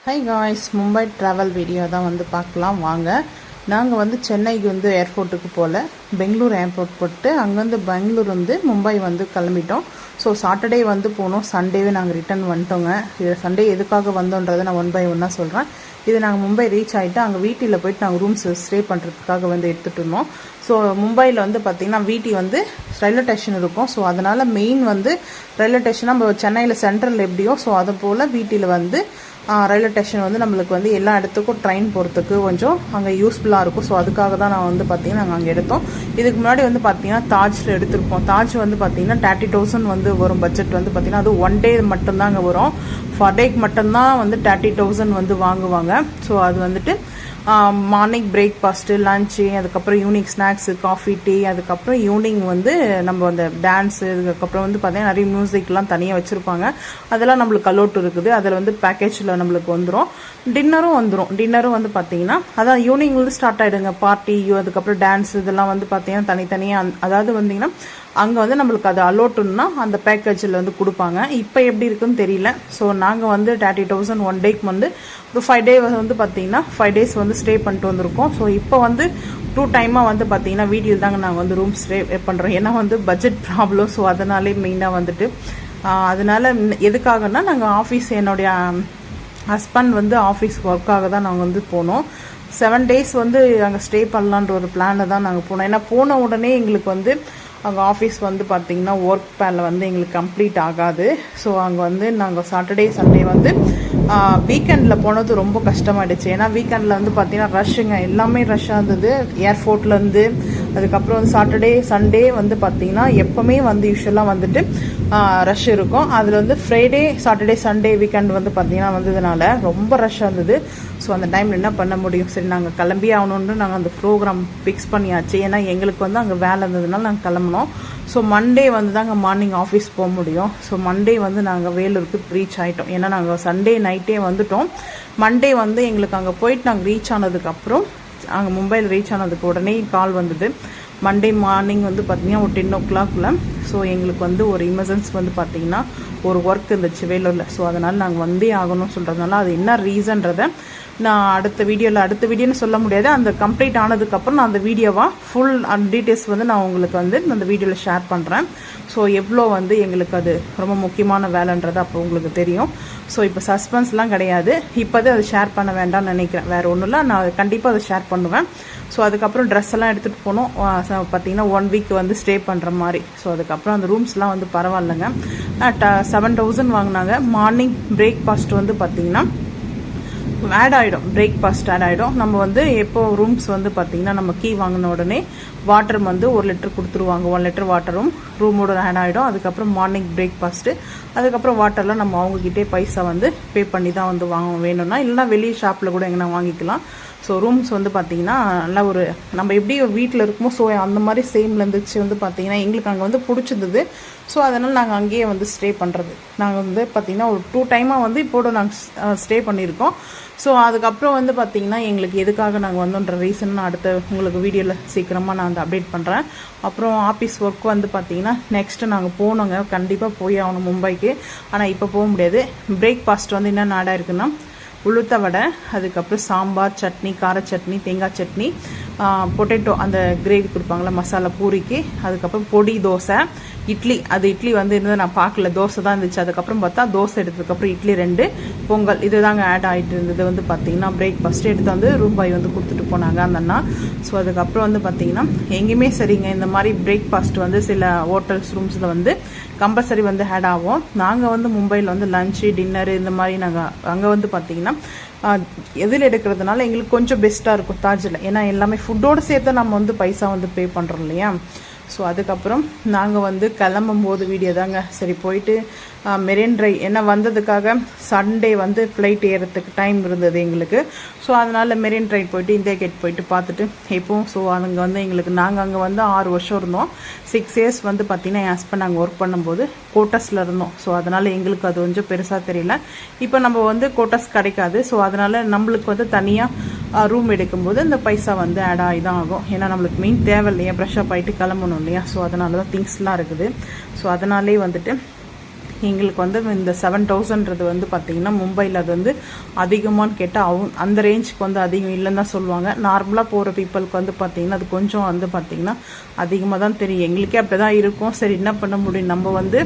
High guys, Mumbai travel video தான் வந்து பார்க்கலாம் வாங்க. நாங்கள் வந்து சென்னைக்கு வந்து ஏர்போர்ட்டுக்கு போகல, பெங்களூர் ஏர்போர்ட் போட்டு அங்கேருந்து பெங்களூர் வந்து மும்பை வந்து கிளம்பிட்டோம். ஸோ சாட்டர்டே வந்து போனோம், சண்டேவே நாங்கள் ரிட்டர்ன் வந்துட்டோங்க. இது சண்டே எதுக்காக வந்தோன்றதை நான் 1 by 1 சொல்கிறேன். இது நாங்கள் மும்பை ரீச் ஆகிட்டு அங்கே வீட்டில் போயிட்டு நாங்கள் ரூம்ஸ் ஸ்டே பண்ணுறதுக்காக வந்து எடுத்துகிட்டு இருந்தோம். ஸோ மும்பையில் வந்து பார்த்திங்கன்னா வீட்டி வந்து ரயில்வே ஸ்டேஷன் இருக்கும். ஸோ அதனால் மெயின் வந்து ரயில்வே ஸ்டேஷன் நம்ம சென்னையில் சென்ட்ரல் எப்படியோ ஸோ அது போல் வீட்டில் வந்து ரயில்வே ஸ்டேஷன் வந்து நம்மளுக்கு வந்து எல்லா இடத்துக்கும் ட்ரெயின் போகிறதுக்கு கொஞ்சம் அங்கே யூஸ்ஃபுல்லாக இருக்கும். ஸோ அதுக்காக தான் நான் வந்து பார்த்திங்கன்னா நாங்கள் அங்கே எடுத்தோம். இதுக்கு முன்னாடி வந்து பார்த்திங்கன்னா தாஜில் எடுத்திருப்போம். தாஜ் வந்து பார்த்திங்கன்னா 30,000 வந்து வரும் பட்ஜெட் வந்து பார்த்திங்கன்னா அது 1 day மட்டும்தான் அங்கே வரும். ஃபர் டேக்கு மட்டும்தான் வந்து 30,000 வந்து வாங்குவாங்க. ஸோ அது வந்துட்டு மார்னிங் பிரேக்ஃபாஸ்ட்டு, லஞ்சு, அதுக்கப்புறம் ஈவினிங் ஸ்நாக்ஸு, காஃபி, டீ, அதுக்கப்புறம் ஈவினிங் வந்து நம்ம அந்த டான்ஸு, அதுக்கப்புறம் வந்து பார்த்தீங்கன்னா நிறைய மியூசிக்லாம் தனியாக வச்சுருப்பாங்க. அதெல்லாம் நம்மளுக்கு அலோட் இருக்குது. அதில் வந்து பேக்கேஜில் நம்மளுக்கு வந்துடும். டின்னரும் வந்து பார்த்தீங்கன்னா அதான் ஈவினிங் வந்து ஸ்டார்ட் ஆகிடுங்க பார்ட்டி, அதுக்கப்புறம் டான்ஸ் இதெல்லாம் வந்து பார்த்தீங்கன்னா தனித்தனியாக. அதாவது வந்தீங்கன்னா அங்கே வந்து நம்மளுக்கு அது அலோட்டுன்னா அந்த பேக்கேஜில் வந்து கொடுப்பாங்க. இப்போ எப்படி இருக்குன்னு தெரியல. ஸோ நாங்கள் வந்து 30,000 1 டேக்கு வந்து ஒரு 5 day வந்து பார்த்தீங்கன்னா 5 days வந்து ஸ்டே பண்ணிட்டு வந்திருக்கோம். ஸோ இப்போ வந்து 2 டைமாக வந்து பார்த்தீங்கன்னா வீட்டில் தாங்க நாங்கள் வந்து ரூம் ஸ்டே பண்ணுறோம். ஏன்னா வந்து பட்ஜெட் ப்ராப்ளம். ஸோ அதனாலே மெயினாக வந்துட்டு அதனால எதுக்காகனா நாங்கள் ஆஃபீஸ், என்னுடைய ஹஸ்பண்ட் வந்து ஆஃபீஸ் ஒர்க்காக தான் நாங்கள் வந்து போனோம். 7 days வந்து அங்கே ஸ்டே பண்ணலான்ற ஒரு பிளானில் தான் நாங்கள் போனோம். ஏன்னா போன உடனே எங்களுக்கு வந்து அங்கே ஆஃபீஸ் வந்து பார்த்திங்கன்னா ஒர்க் பேனில் வந்து எங்களுக்கு கம்ப்ளீட் ஆகாது. ஸோ அங்கே வந்து நாங்கள் சாட்டர்டே சண்டே வந்து வீக்கெண்டில் போனது ரொம்ப கஷ்டமாயிடுச்சு. ஏன்னா வீக்கெண்டில் வந்து பார்த்திங்கன்னா ரஷ்ஷுங்க, எல்லாமே ரஷ்ஷாக இருந்தது ஏர்போர்ட்லேருந்து. அதுக்கப்புறம் வந்து சாட்டர்டே சண்டே வந்து பார்த்திங்கன்னா எப்போவுமே வந்து யூஸ்வலாக வந்துட்டு ரஷ் இருக்கும். அதில் வந்து ஃப்ரைடே சாட்டர்டே சண்டே வீக்கெண்ட் வந்து பார்த்திங்கன்னா வந்ததுனால ரொம்ப ரஷ்ஷாக இருந்தது. ஸோ அந்த டைமில் என்ன பண்ண முடியும், சரி நாங்கள் கிளம்பி ஆகணுன்னு நாங்கள் அந்த ப்ரோக்ராம் ஃபிக்ஸ் பண்ணியாச்சு. ஏன்னா எங்களுக்கு வந்து அங்கே வேலை இருந்ததுனால நாங்கள் கிளம்பினோம். ஸோ மண்டே வந்து தான் அங்கே மார்னிங் ஆஃபீஸ் போக முடியும். ஸோ மண்டே வந்து நாங்கள் வேலூருக்கு ரீச் ஆகிட்டோம். ஏன்னா நாங்கள் சண்டே நைட்டே வந்துட்டோம். மண்டே வந்து எங்களுக்கு அங்கே போயிட்டு நாங்கள் ரீச் ஆனதுக்கப்புறம் அங்கே மும்பையில் ரீச் ஆனதுக்கு உடனே கால் வந்தது. மண்டே மார்னிங் வந்து பார்த்திங்கன்னா ஒரு 10 o'clock. ஸோ எங்களுக்கு வந்து ஒரு எமர்ஜென்சி வந்து பார்த்திங்கன்னா ஒரு ஒர்க் இருந்துச்சு வேலூரில். ஸோ அதனால் நாங்கள் வந்தே ஆகணும்னு சொல்கிறதுனால அது என்ன ரீசன்றதை நான் அடுத்த வீடியோன்னு சொல்ல முடியாது. அந்த கம்ப்ளீட் ஆனதுக்கப்புறம் நான் அந்த வீடியோவாக ஃபுல் டீட்டெயில்ஸ் வந்து நான் உங்களுக்கு வந்து அந்த வீடியோவில் ஷேர் பண்ணுறேன். ஸோ எவ்வளோ வந்து எங்களுக்கு அது ரொம்ப முக்கியமான வேலைன்றது அப்போ உங்களுக்கு தெரியும். ஸோ இப்போ சஸ்பென்ஸ்லாம் கிடையாது. இப்போதே அதை ஷேர் பண்ண வேண்டாம்னு நினைக்கிறேன். வேறு ஒன்றும் இல்லை, நான் கண்டிப்பாக அதை ஷேர் பண்ணுவேன். ஸோ அதுக்கப்புறம் ட்ரெஸ் எல்லாம் எடுத்துகிட்டு போனோம். பார்த்திங்கன்னா 1 week வந்து ஸ்டே பண்ணுற மாதிரி. ஸோ அதுக்கப்புறம் அந்த ரூம்ஸ்லாம் வந்து பரவாயில்லைங்க. 7,000 வாங்கினாங்க. மார்னிங் பிரேக்ஃபாஸ்ட் வந்து பார்த்திங்கன்னா ஆட் ஆகிடும். நம்ம வந்து எப்போ ரூம்ஸ் வந்து பார்த்திங்கன்னா நம்ம கீ வாங்கின உடனே வாட்டர் வந்து 1 liter கொடுத்துருவாங்க. 1 liter வாட்டரும் ரூமோட ஆட் ஆகிடும். அதுக்கப்புறம் மார்னிங் பிரேக்ஃபாஸ்ட்டு, அதுக்கப்புறம் வாட்டர்லாம் நம்ம அவங்கக்கிட்டே பைசா வந்து பே பண்ணி தான் வந்து வாங்க வேணும்னா, இல்லைனா வெளியே ஷாப்பில் கூட எங்கன்னா வாங்கிக்கலாம். ஸோ ரூம்ஸ் வந்து பார்த்திங்கன்னா நல்லா ஒரு நம்ம எப்படி வீட்டில் இருக்குமோ ஸோ அந்த மாதிரி சேமில் இருந்துச்சு. வந்து பார்த்திங்கன்னா எங்களுக்கு அங்கே வந்து பிடிச்சிருந்தது. ஸோ அதனால் நாங்கள் அங்கேயே வந்து ஸ்டே பண்ணுறது. நாங்கள் வந்து பார்த்திங்கன்னா ஒரு 2 டைமாக வந்து இப்போட நாங்கள் ஸ்டே பண்ணியிருக்கோம். ஸோ அதுக்கப்புறம் வந்து பார்த்திங்கன்னா எங்களுக்கு எதுக்காக நாங்கள் வந்தோன்ற ரீசன் நான் அடுத்த உங்களுக்கு வீடியோவில் சீக்கிரமாக நான் வந்து அப்டேட் பண்ணுறேன். அப்புறம் ஆஃபீஸ் ஒர்க் வந்து பார்த்திங்கன்னா நெக்ஸ்ட்டு நாங்கள் போனோங்க, கண்டிப்பாக போய் ஆகணும் மும்பைக்கு. ஆனால் இப்போ போக முடியாது. பிரேக்ஃபாஸ்ட் வந்து என்ன நாடாக இருக்குன்னா உளுத்த வடை, அதுக்கப்புறம் சாம்பார், சட்னி, கார சட்னி, தேங்காய் சட்னி, பொட்டேட்டோ அந்த கிரேவி கொடுப்பாங்களா மசாலா பூரிக்கு, அதுக்கப்புறம் பொடி தோசை, இட்லி. அது இட்லி வந்து இருந்தது நான் பார்க்கல, தோசை தான் இருந்துச்சு. அதுக்கப்புறம் பார்த்தா தோசை எடுத்ததுக்கப்புறம் இட்லி 2, பொங்கல் இது தாங்க ஆட் ஆகிட்டு இருந்தது. வந்து பார்த்திங்கன்னா பிரேக்ஃபாஸ்ட்டு எடுத்து வந்து ரூபாய் வந்து கொடுத்துட்டு போனாங்க அந்த அண்ணா. ஸோ அதுக்கப்புறம் வந்து பார்த்திங்கன்னா எங்கேயுமே சரிங்க இந்த மாதிரி பிரேக்ஃபாஸ்ட் வந்து சில ஹோட்டல்ஸ் ரூம்ஸில் வந்து கம்பல்சரி வந்து ஆட் ஆகும். நாங்கள் வந்து மும்பையில் வந்து லஞ்சு, டின்னரு இந்த மாதிரி நாங்கள் அங்கே வந்து பார்த்திங்கன்னா எதில் எடுக்கிறதுனால எங்களுக்கு கொஞ்சம் பெஸ்ட்டாக இருக்கும் தாஜில். ஏன்னா எல்லாமே ஃபுட்டோடு சேர்த்து நம்ம வந்து பைசா வந்து பே பண்ணுறோம் இல்லையா. ஸோ அதுக்கப்புறம் நாங்கள் வந்து கிளம்பும் போது வீடியோ தாங்க. சரி போயிட்டு மெரின் ட்ரைவ் என்ன வந்ததுக்காக சண்டே வந்து ஃப்ளைட் ஏறத்துக்கு டைம் இருந்தது எங்களுக்கு. ஸோ அதனால் மெரின் ட்ரைவ் போயிட்டு இந்தியா கேட் போயிட்டு பார்த்துட்டு எப்போவும். ஸோ அங்கே வந்து எங்களுக்கு நாங்கள் அங்கே வந்து 6 வருஷம் இருந்தோம். 6 years வந்து பார்த்திங்கன்னா என் ஹஸ்பண்ட் நாங்கள் ஒர்க் பண்ணும்போது கோட்டஸில் இருந்தோம். ஸோ அதனால் எங்களுக்கு அது கொஞ்சம் பெருசாக தெரியல. இப்போ நம்ம வந்து கோட்டஸ் கிடைக்காது. ஸோ அதனால் நம்மளுக்கு வந்து தனியாக ரூம் எடுக்கும்போது இந்த பைசா வந்து ஆட் ஆகி தான் ஆகும். ஏன்னா நம்மளுக்கு மெயின் தேவை இல்லையா, ப்ரெஷ்ஷப் ஆகிட்டு கிளம்பணும் இல்லையா. ஸோ அதனால தான் திங்ஸ்லாம் இருக்குது. ஸோ அதனாலே வந்துட்டு எங்களுக்கு வந்து இந்த 7000ன்றது வந்து பார்த்திங்கன்னா மும்பையில் அது வந்து அதிகமானு கேட்டால் அந்த ரேஞ்சுக்கு வந்து அதிகம் இல்லைன்னு தான் சொல்லுவாங்க. நார்மலாக போகிற பீப்புளுக்கு வந்து பார்த்திங்கன்னா அது கொஞ்சம் வந்து பார்த்திங்கன்னா அதிகமாக தான் தெரியும். எங்களுக்கே அப்படி தான் இருக்கும். சரி என்ன பண்ண முடியும், நம்ம வந்து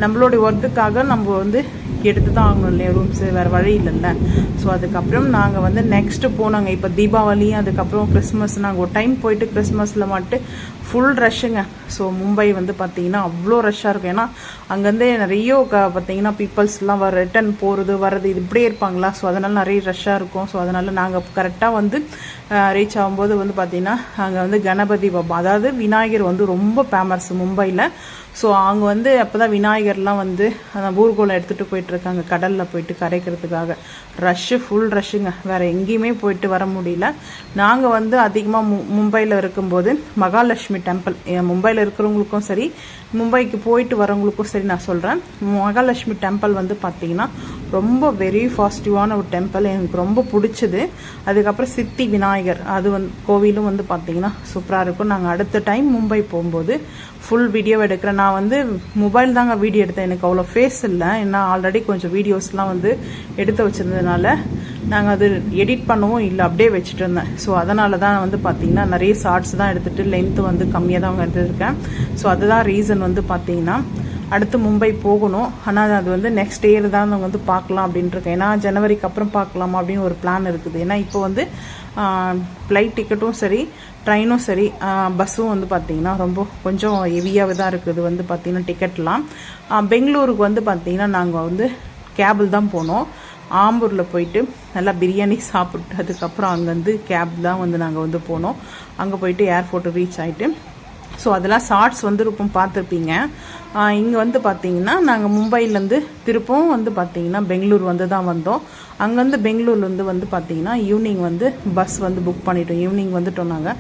நம்மளுடைய ஒர்க்குக்காக நம்ம வந்து எடுத்து தான் ஆகணும் இல்லையா ரூம்ஸு, வேறு வழி இல்லைல்ல. ஸோ அதுக்கப்புறம் நாங்கள் வந்து நெக்ஸ்ட்டு போனாங்க. இப்போ தீபாவளி அதுக்கப்புறம் கிறிஸ்மஸ், நாங்கள் ஒரு டைம் போயிட்டு கிறிஸ்மஸில் மட்டும் ஃபுல் ரஷ்ஷுங்க. ஸோ மும்பை வந்து பார்த்திங்கன்னா அவ்வளோ ரஷ்ஷாக இருக்கும். ஏன்னா அங்கேருந்தே நிறைய பார்த்திங்கன்னா பீப்புள்ஸ்லாம் ரிட்டர்ன் போகிறது வர்றது இது இப்படியே இருப்பாங்களா. ஸோ அதனால் நிறைய ரஷ்ஷாக இருக்கும். ஸோ அதனால் நாங்கள் கரெக்டாக வந்து ரீச் ஆகும்போது வந்து பார்த்திங்கன்னா அங்கே வந்து கணபதி பாபா, அதாவது விநாயகர் வந்து ரொம்ப ஃபேமஸ் மும்பையில். ஸோ அவங்க வந்து அப்போ தான் விநாயகர்லாம் வந்து அந்த ஊர்கோலம் எடுத்துகிட்டு போயிட்டுருக்காங்க கடலில் போயிட்டு கரைக்கிறதுக்காக. ரஷ்ஷு ஃபுல் ரஷ்ஷுங்க, வேறு எங்கேயுமே போயிட்டு வர முடியல. நாங்கள் வந்து அதிகமாக மும்பையில் இருக்கும்போது மகாலட்சுமி டெம்பிள், மும்பையில் இருக்கிறவங்களுக்கும் சரி மும்பைக்கு போயிட்டு வரவங்களுக்கும் சரி நான் சொல்கிறேன், மகாலட்சுமி டெம்பிள் வந்து பார்த்திங்கன்னா ரொம்ப வெரி பாசிட்டிவான ஒரு டெம்பிள், எனக்கு ரொம்ப பிடிச்சது. அதுக்கப்புறம் சித்தி விநாயகர் அது வந்து கோவிலும் வந்து பார்த்திங்கன்னா சூப்பராக இருக்கும். நாங்கள் அடுத்த டைம் மும்பை போகும்போது ஃபுல் வீடியோ எடுக்கிறேன். நான் வந்து மொபைல் தாங்க வீடியோ எடுத்தேன், எனக்கு அவ்வளோ ஃபேஸ் இல்லை. ஏன்னா ஆல்ரெடி கொஞ்சம் வீடியோஸ்லாம் வந்து எடுத்து வச்சுருந்ததுனால நாங்கள் அது எடிட் பண்ணவும் இல்லை, அப்படியே வச்சுட்டு இருந்தேன். ஸோ அதனால தான் வந்து பார்த்திங்கன்னா நிறைய ஷார்ட்ஸ் தான் எடுத்துகிட்டு லென்த்து வந்து கம்மியாக தான் எடுத்துருக்கேன். ஸோ அதுதான் ரீசன் வந்து பார்த்திங்கன்னா. அடுத்து மும்பை போகணும், ஆனால் அது வந்து நெக்ஸ்ட் இயர் தான் நாங்கள் வந்து பார்க்கலாம் அப்படின்ட்டுருக்கேன். ஏன்னா ஜனவரிக்கு அப்புறம் பார்க்கலாமா அப்படின்னு ஒரு பிளான் இருக்குது. ஏன்னா இப்போ வந்து ஃப்ளைட் டிக்கெட்டும் சரி ட்ரெயினும் சரி பஸ்ஸும் வந்து பார்த்திங்கன்னா ரொம்ப கொஞ்சம் ஹெவியாகவே தான் இருக்குது வந்து பார்த்திங்கன்னா டிக்கெட்லாம். பெங்களூருக்கு வந்து பார்த்திங்கன்னா நாங்கள் வந்து கேபிள் தான் போனோம். ஆம்பூரில் போயிட்டு நல்லா பிரியாணி சாப்பிட்டு அதுக்கப்புறம் அங்கேருந்து கேப் தான் வந்து நாங்கள் வந்து போனோம். அங்கே போயிட்டு ஏர்போர்ட்டு ரீச் ஆகிட்டு ஸோ அதெல்லாம் ஷார்ட்ஸ் வந்து ரொம்ப பார்த்துருப்பீங்க. இங்கே வந்து பார்த்திங்கன்னா நாங்கள் மும்பையிலேருந்து திருப்பவும் வந்து பார்த்திங்கன்னா பெங்களூர் வந்து தான் வந்தோம். அங்கேருந்து பெங்களூர்லேருந்து வந்து பார்த்திங்கன்னா ஈவினிங் வந்து பஸ் வந்து புக் பண்ணிட்டோம். ஈவினிங் வந்துட்டோம் நாங்கள்.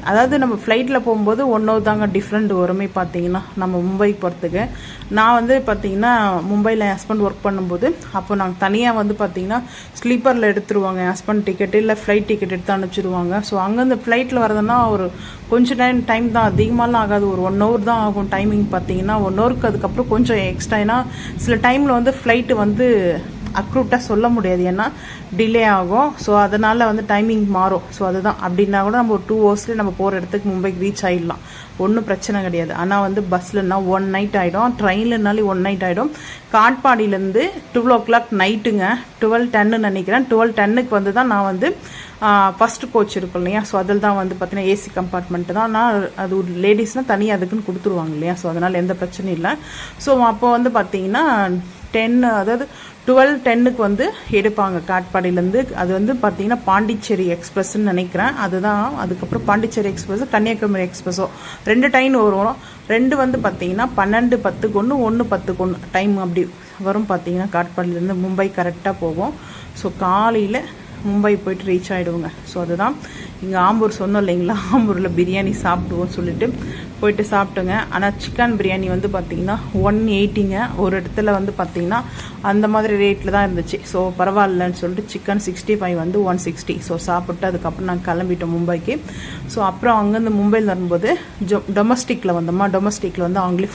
அதாவது நம்ம ஃப்ளைட்டில் போகும்போது 1 hour தாங்க டிஃப்ரெண்ட் வருமே பார்த்திங்கன்னா நம்ம மும்பைக்கு போகிறதுக்கு. நான் வந்து பார்த்திங்கன்னா மும்பையில் என் ஹஸ்பண்ட் ஒர்க் பண்ணும்போது அப்போ நாங்கள் தனியாக வந்து பார்த்திங்கன்னா ஸ்லீப்பரில் எடுத்துருவாங்க என் ஹஸ்பண்ட் டிக்கெட்டு, இல்லை ஃப்ளைட் டிக்கெட் எடுத்து அனுப்பிச்சிடுவாங்க. ஸோ அங்கேருந்து ஃப்ளைட்டில் வரதுன்னா ஒரு கொஞ்சம் டைம் தான், அதிகமாகலாம் ஆகாது, ஒரு 1 hour தான் ஆகும் டைமிங் பார்த்திங்கன்னா. 1 hourக்கு அதுக்கப்புறம் கொஞ்சம் எக்ஸ்ட்ரா. ஏன்னா சில டைமில் வந்து ஃப்ளைட்டு வந்து அக்ரூட்டாக சொல்ல முடியாது, ஏன்னா டிலே ஆகும். ஸோ அதனால் வந்து டைமிங் மாறும். ஸோ அதுதான், அப்படின்னா கூட நம்ம ஒரு 2 hours நம்ம போகிற இடத்துக்கு மும்பைக்கு ரீச் ஆகிடலாம், ஒன்றும் பிரச்சனை கிடையாது. ஆனால் வந்து பஸ்லன்னா 1 night ஆகிடும், ட்ரெயின்லனாலே 1 night ஆகிடும். காட்பாடியிலேருந்து 12 o'clock நைட்டுங்க, 12:10 நினைக்கிறேன். 12:10க்கு வந்து தான் நான் வந்து ஃபஸ்ட்டு கோச் இருக்கும் இல்லையா. ஸோ அதில் தான் வந்து பார்த்தீங்கன்னா ஏசி கம்பார்ட்மெண்ட்டு தான். நான் அது ஒரு லேடிஸ்னால் தனியாக அதுக்குன்னு கொடுத்துருவாங்க இல்லையா. ஸோ அதனால் எந்த பிரச்சனையும் இல்லை. ஸோ அப்போ வந்து பார்த்தீங்கன்னா 10 அதாவது 12:10க்கு வந்து எடுப்பாங்க காட்பாடியிலேருந்து. அது வந்து பார்த்தீங்கன்னா பாண்டிச்சேரி எக்ஸ்பிரஸ்ன்னு நினைக்கிறேன், அதுதான். அதுக்கப்புறம் பாண்டிச்சேரி எக்ஸ்பிரஸ், கன்னியாகுமரி எக்ஸ்பிரஸோ 2 டைம் வரும். 2 வந்து பார்த்தீங்கன்னா 12:10க்கு ஒன்று, 1:10க்கு ஒன்று டைம் அப்படி வரும் பார்த்தீங்கன்னா. காட்பாடியிலேருந்து மும்பை கரெக்டாக போகும். ஸோ காலையில் மும்பை போய்ட்டு ரீச் ஆகிடுவோங்க. ஸோ அதுதான் இங்கே ஆம்பூர் சொன்னோம் இல்லைங்களா, ஆம்பூரில் பிரியாணி சாப்பிடுவோம் சொல்லிட்டு போயிட்டு சாப்பிட்டுங்க. ஆனால் சிக்கன் பிரியாணி வந்து பார்த்திங்கன்னா 180ங்க. ஒரு இடத்துல வந்து பார்த்திங்கன்னா அந்த மாதிரி ரேட்டில் தான் இருந்துச்சு. ஸோ பரவாயில்லன்னு சொல்லிட்டு சிக்கன் 65 வந்து 160. ஸோ சாப்பிட்டு அதுக்கப்புறம் நாங்கள் கிளம்பிட்டோம் மும்பைக்கு. ஸோ அப்புறம் அங்கேருந்து மும்பையில் வரும்போது டொமஸ்டிக்கில் வந்தோமா. டொமஸ்டிக்கில் வந்து அவங்களே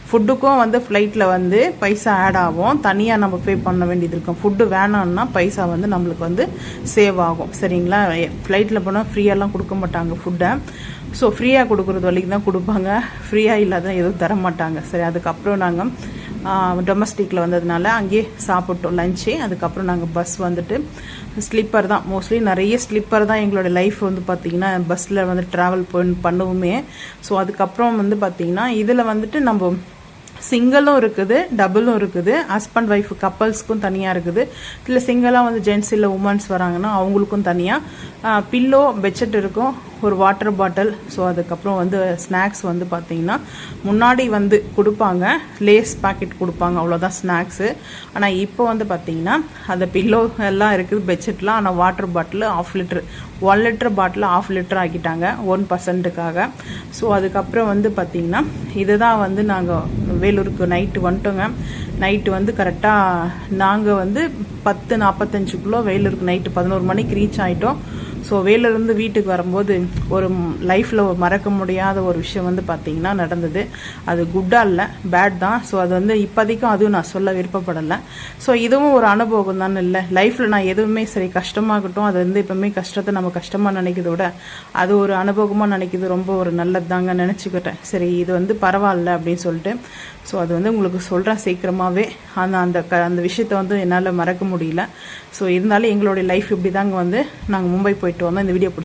ஃபுட்டுக்கும் வந்து ஃப்ளைட்டில் வந்து பைசா ஆட் ஆகும், தனியாக நம்ம பே பண்ண வேண்டியது இருக்கும். ஃபுட்டு வேணான்னா பைசா வந்து நம்மளுக்கு வந்து சேவ் ஆகும், சரிங்களா. ஃப்ளைட்டில் போனால் ஃப்ரீயாலாம் கொடுக்க மாட்டாங்க ஃபுட்டை. ஸோ ஃப்ரீயாக கொடுக்குறது வரைக்கும் தான் கொடுப்பாங்க, ஃப்ரீயாக இல்லாத எதுவும் தர மாட்டாங்க. சரி, அதுக்கப்புறம் நாங்கள் டொமஸ்டிக்கில் வந்ததுனால அங்கேயே சாப்பிட்டோம் லஞ்சு. அதுக்கப்புறம் நாங்கள் பஸ் வந்துட்டு ஸ்லீப்பர் தான், மோஸ்ட்லி நிறைய ஸ்லீப்பர் தான் எங்களோட லைஃப் வந்து பார்த்திங்கன்னா பஸ்ஸில் வந்து ட்ராவல் பண்ணுவோமே. ஸோ அதுக்கப்புறம் வந்து பார்த்திங்கன்னா இதில் வந்துட்டு நம்ம சிங்கிளும் இருக்குது, டபுளும் இருக்குது. ஹஸ்பண்ட் ஒய்ஃப் கப்பல்ஸ்க்கும் தனியாக இருக்குது. இல்லை சிங்கிளாக வந்து ஜென்ட்ஸ் இல்லை உமன்ஸ் வராங்கன்னா அவங்களுக்கும் தனியாக பில்லோ பெட்ஷீட் இருக்கும், ஒரு வாட்டர் பாட்டில். ஸோ அதுக்கப்புறம் வந்து ஸ்நாக்ஸ் வந்து பார்த்திங்கன்னா முன்னாடி வந்து கொடுப்பாங்க, லேஸ் பாக்கெட் கொடுப்பாங்க, அவ்வளோதான் ஸ்நாக்ஸு. ஆனால் இப்போ வந்து பார்த்திங்கன்னா அந்த பில்லோ எல்லாம் இருக்குது, பெட்ஷீட்லாம். ஆனால் water bottle 1/2 litre 1 litre bottle 1/2 litre ஆக்கிட்டாங்க 1%க்காக. ஸோ அதுக்கப்புறம் வந்து பார்த்திங்கன்னா இதுதான் வந்து நாங்கள் வேலூருக்கு நைட்டு வந்துட்டோங்க. நைட்டு வந்து கரெக்டாக நாங்கள் வந்து 10:45 வேலூருக்கு நைட்டு 11 மணிக்கு ரீச் ஆகிட்டோம். ஸோ வேலையிலேருந்து வீட்டுக்கு வரும்போது ஒரு லைஃப்பில் மறக்க முடியாத ஒரு விஷயம் வந்து பார்த்திங்கன்னா நடந்தது. அது குட்டாக இல்லை, பேட் தான். ஸோ அது வந்து இப்போதைக்கும் அதுவும் நான் சொல்ல விருப்பப்படலை. ஸோ இதுவும் ஒரு அனுபவம் தானே இல்லை. லைஃப்பில் நான் எதுவுமே சரி கஷ்டமாகட்டும், அது வந்து எப்பவுமே கஷ்டத்தை நம்ம கஷ்டமாக நினைக்கிறத விட அது ஒரு அனுபவமாக நினைக்கிறது ரொம்ப ஒரு நல்லது தாங்க நினச்சிக்கிட்டேன். சரி இது வந்து பரவாயில்ல அப்படின்னு சொல்லிட்டு. ஸோ அது வந்து உங்களுக்கு சொல்கிறேன் சீக்கிரமாகவே. அந்த விஷயத்தை வந்து என்னால் மறக்க முடியல. ஸோ இருந்தாலும் எங்களுடைய லைஃப் இப்படி தாங்க வந்து நாங்கள் மும்பை போயிட்டு வந்தோம். இந்த வீடியோ